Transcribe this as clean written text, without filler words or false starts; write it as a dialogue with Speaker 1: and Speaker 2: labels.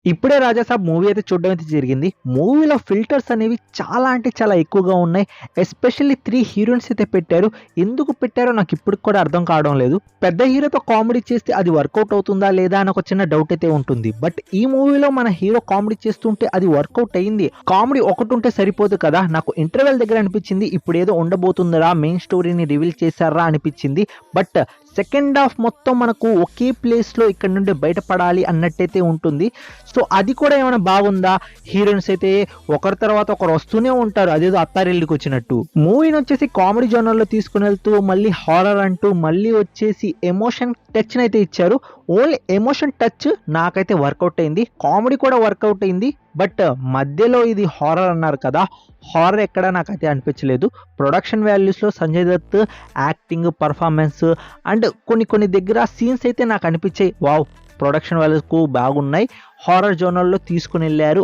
Speaker 1: ఇప్పుడే 'రాజాసాబ్' మూవీ అయితే చూడడం అయితే జరిగింది. మూవీలో ఫిల్టర్స్ అనేవి చాలా అంటే చాలా ఎక్కువగా ఉన్నాయి. ఎస్పెషల్లీ 3 హీరోయిన్స్ అయితే పెట్టారు. ఎందుకు పెట్టారో నాకు ఇప్పటికి కూడా అర్థం కావడం లేదు. పెద్ద హీరోతో కామెడీ చేస్తే అది వర్కౌట్ అవుతుందా లేదా అని ఒక చిన్న డౌట్ అయితే ఉంటుంది. బట్ ఈ మూవీలో మన హీరో కామెడీ చేస్తుంటే అది వర్కౌట్ అయింది. కామెడీ ఒకటి ఉంటే సరిపోదు కదా! నాకు ఇంటర్వెల్ దగ్గర అనిపించింది ఇప్పుడేదో ఉండబోతుందిరా, మెయిన్ స్టోరీని రివీల్ చేశారా అనిపించింది. బట్ సెకండ్ హాఫ్ మొత్తం మనకు ఒకే ప్లేస్‌లో ఇక్కడి నుండి బయటపడాలి అన్నట్టయితే ఉంటుంది. సో, అది కూడా ఏమైనా బాగుందా? హీరోయిన్స్ అయితే ఒకరి తర్వాత ఒకరు వస్తూనే ఉంటారు. అదేదో అత్తారిల్లుకొచ్చినట్టు. మూవీనొచ్చేసి కామెడీ జోనర్‌లో తీసుకొనెళ్తూ మళ్ళీ హారర్ అంటూ మళ్ళీ వచ్చేసి ఎమోషన్ టచ్‌నైతే ఇచ్చారు. ఓన్లీ ఎమోషన్ టచ్ నాకైతే వర్కౌట్ అయింది. కామెడీ కూడా వర్కౌట్ అయింది. బట్ మధ్యలో ఇది హారర్ అన్నారు కదా! హారర్ ఎక్కడ నాకైతే అనిపించలేదు. ప్రొడక్షన్ వాల్యూస్‌లో Sanjay Dutt acting, performance and కొన్ని దగ్గర సీన్స్ అయితే నాకు అనిపించాయి. వావ్! ప్రొడక్షన్ వాల్యూస్‌కు బాగున్నాయి. హారర్ జోనర్‌లో తీసుకొనెళ్లారు